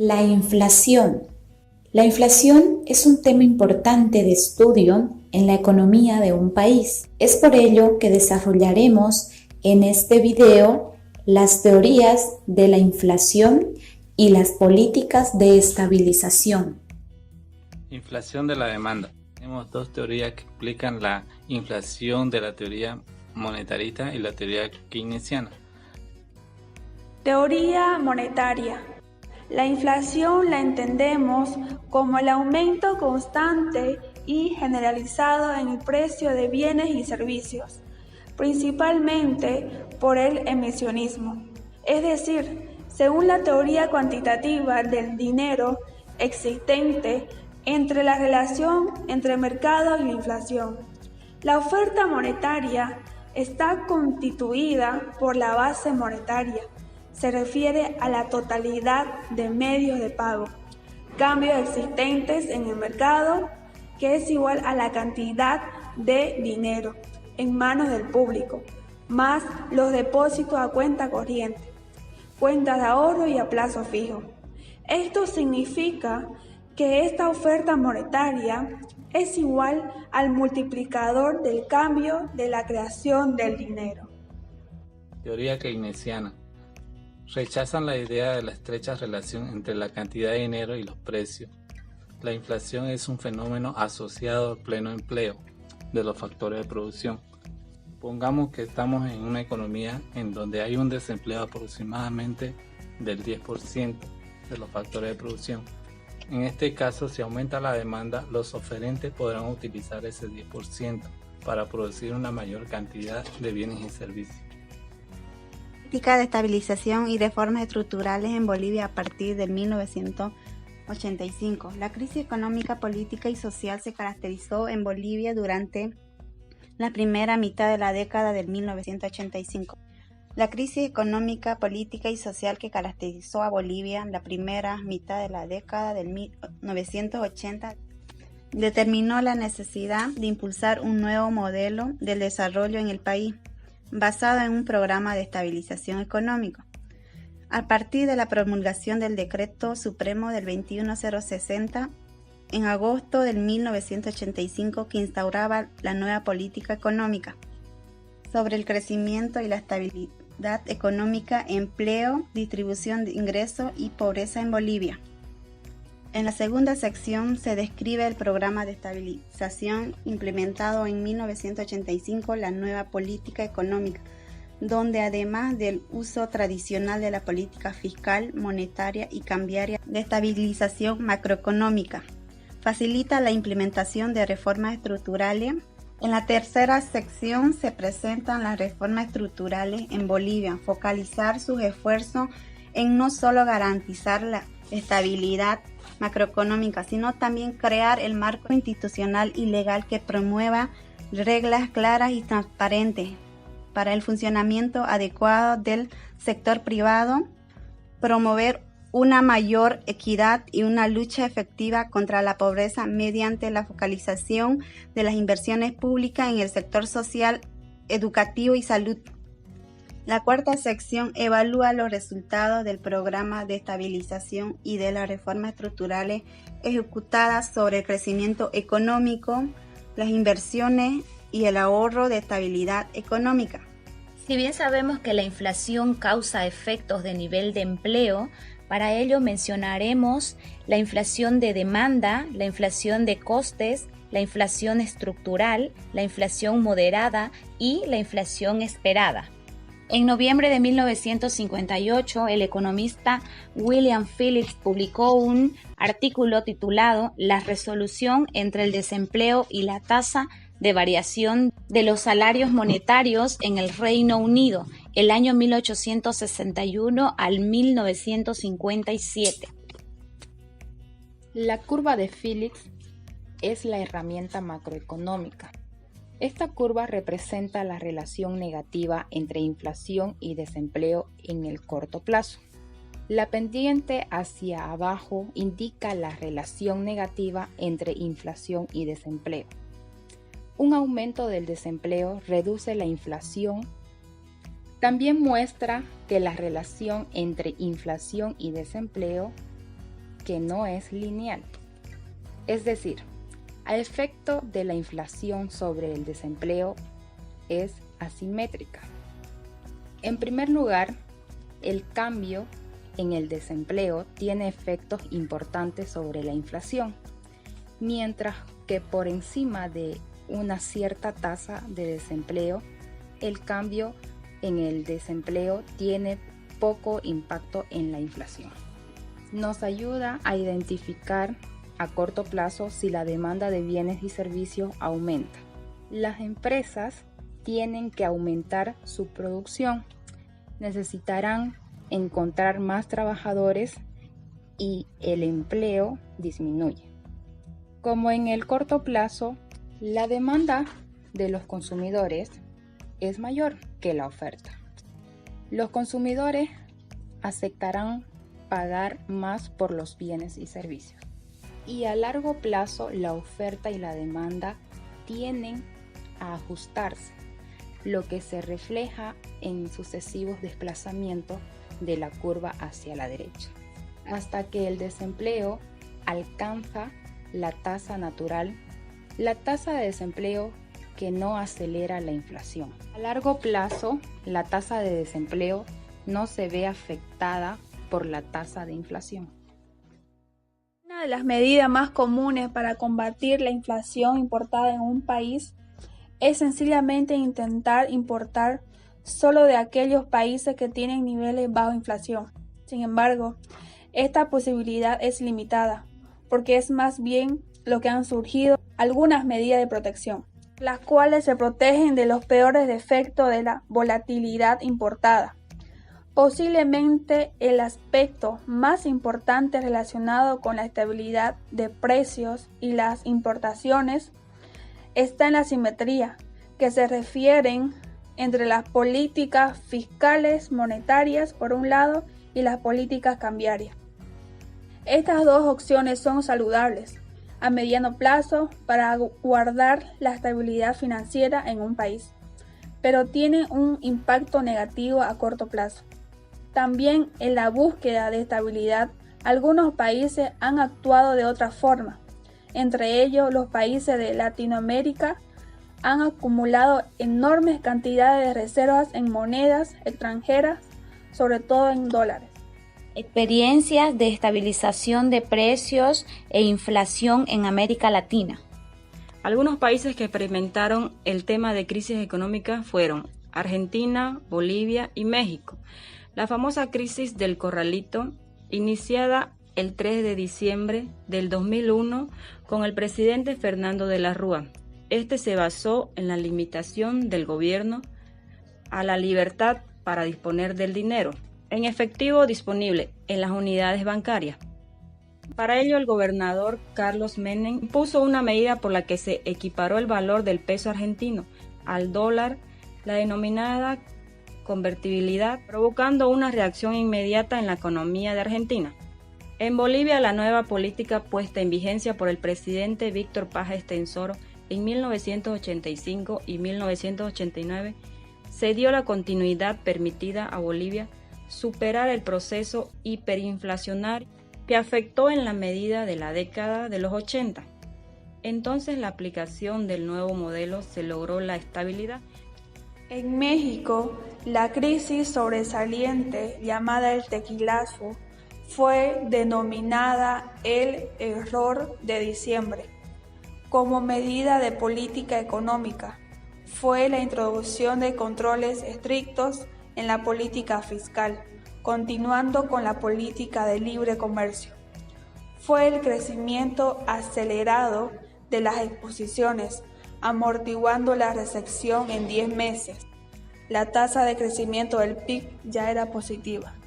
La inflación. La inflación es un tema importante de estudio en la economía de un país. Es por ello que desarrollaremos en este video las teorías de la inflación y las políticas de estabilización. Inflación de la demanda. Tenemos dos teorías que explican la inflación de la teoría monetarista y la teoría keynesiana. Teoría monetaria. La inflación la entendemos como el aumento constante y generalizado en el precio de bienes y servicios, principalmente por el emisionismo. Es decir, según la teoría cuantitativa del dinero existente entre la relación entre mercado y la inflación. La oferta monetaria está constituida por la base monetaria. Se refiere a la totalidad de medios de pago, cambios existentes en el mercado, que es igual a la cantidad de dinero en manos del público, más los depósitos a cuenta corriente, cuentas de ahorro y a plazo fijo. Esto significa que esta oferta monetaria es igual al multiplicador del cambio de la creación del dinero. Teoría keynesiana. Rechazan la idea de la estrecha relación entre la cantidad de dinero y los precios. La inflación es un fenómeno asociado al pleno empleo de los factores de producción. Pongamos que estamos en una economía en donde hay un desempleo aproximadamente del 10% de los factores de producción. En este caso, si aumenta la demanda, los oferentes podrán utilizar ese 10% para producir una mayor cantidad de bienes y servicios. Política de estabilización y reformas estructurales en Bolivia a partir de 1985. La crisis económica, política y social se caracterizó en Bolivia durante la primera mitad de la década del 1985. La crisis económica, política y social que caracterizó a Bolivia en la primera mitad de la década del 1980 determinó la necesidad de impulsar un nuevo modelo del desarrollo en el país, basado en un programa de estabilización económico. A partir de la promulgación del Decreto Supremo del 21060, en agosto del 1985, que instauraba la nueva política económica sobre el crecimiento y la estabilidad económica, empleo, distribución de ingresos y pobreza en Bolivia. En la segunda sección se describe el programa de estabilización implementado en 1985, la nueva política económica, donde además del uso tradicional de la política fiscal, monetaria y cambiaria de estabilización macroeconómica, facilita la implementación de reformas estructurales. En la tercera sección se presentan las reformas estructurales en Bolivia, focalizar sus esfuerzos en no solo garantizar la estabilidad macroeconómica, sino también crear el marco institucional y legal que promueva reglas claras y transparentes para el funcionamiento adecuado del sector privado, promover una mayor equidad y una lucha efectiva contra la pobreza mediante la focalización de las inversiones públicas en el sector social, educativo y salud. La cuarta sección evalúa los resultados del programa de estabilización y de las reformas estructurales ejecutadas sobre el crecimiento económico, las inversiones y el ahorro de estabilidad económica. Si bien sabemos que la inflación causa efectos de nivel de empleo, para ello mencionaremos la inflación de demanda, la inflación de costes, la inflación estructural, la inflación moderada y la inflación esperada. En noviembre de 1958, el economista William Phillips publicó un artículo titulado La resolución entre el desempleo y la tasa de variación de los salarios monetarios en el Reino Unido, el año 1861 al 1957. La curva de Phillips es la herramienta macroeconómica. Esta curva representa la relación negativa entre inflación y desempleo en el corto plazo. La pendiente hacia abajo indica la relación negativa entre inflación y desempleo. Un aumento del desempleo reduce la inflación. También muestra que la relación entre inflación y desempleo que no es lineal. Es decir, el efecto de la inflación sobre el desempleo es asimétrica. En primer lugar, el cambio en el desempleo tiene efectos importantes sobre la inflación, mientras que por encima de una cierta tasa de desempleo, el cambio en el desempleo tiene poco impacto en la inflación. Nos ayuda a identificar a corto plazo si la demanda de bienes y servicios aumenta. Las empresas tienen que aumentar su producción, necesitarán encontrar más trabajadores y el empleo disminuye. Como en el corto plazo, la demanda de los consumidores es mayor que la oferta. Los consumidores aceptarán pagar más por los bienes y servicios. Y a largo plazo, la oferta y la demanda tienden a ajustarse, lo que se refleja en sucesivos desplazamientos de la curva hacia la derecha, hasta que el desempleo alcanza la tasa natural, la tasa de desempleo que no acelera la inflación. A largo plazo, la tasa de desempleo no se ve afectada por la tasa de inflación. Una de las medidas más comunes para combatir la inflación importada en un país es sencillamente intentar importar solo de aquellos países que tienen niveles bajo inflación. Sin embargo, esta posibilidad es limitada, porque es más bien lo que han surgido algunas medidas de protección, las cuales se protegen de los peores efectos de la volatilidad importada. Posiblemente el aspecto más importante relacionado con la estabilidad de precios y las importaciones está en la simetría, que se refieren entre las políticas fiscales monetarias por un lado y las políticas cambiarias. Estas dos opciones son saludables a mediano plazo para guardar la estabilidad financiera en un país, pero tienen un impacto negativo a corto plazo. También en la búsqueda de estabilidad, algunos países han actuado de otra forma. Entre ellos, los países de Latinoamérica han acumulado enormes cantidades de reservas en monedas extranjeras, sobre todo en dólares. Experiencias de estabilización de precios e inflación en América Latina. Algunos países que experimentaron el tema de crisis económica fueron Argentina, Bolivia y México. La famosa crisis del corralito, iniciada el 3 de diciembre del 2001 con el presidente Fernando de la Rúa. Este se basó en la limitación del gobierno a la libertad para disponer del dinero en efectivo disponible en las unidades bancarias. Para ello, el gobernador Carlos Menem impuso una medida por la que se equiparó el valor del peso argentino al dólar, la denominada convertibilidad, provocando una reacción inmediata en la economía de Argentina. En Bolivia, la nueva política puesta en vigencia por el presidente Víctor Paz Estenssoro en 1985 y 1989 se dio la continuidad permitida a Bolivia superar el proceso hiperinflacionario que afectó en la medida de la década de los 80. Entonces, la aplicación del nuevo modelo se logró la estabilidad. En México, la crisis sobresaliente llamada el tequilazo fue denominada el error de diciembre. Como medida de política económica, fue la introducción de controles estrictos en la política fiscal, continuando con la política de libre comercio. Fue el crecimiento acelerado de las exposiciones, amortiguando la recesión en 10 meses. La tasa de crecimiento del PIB ya era positiva.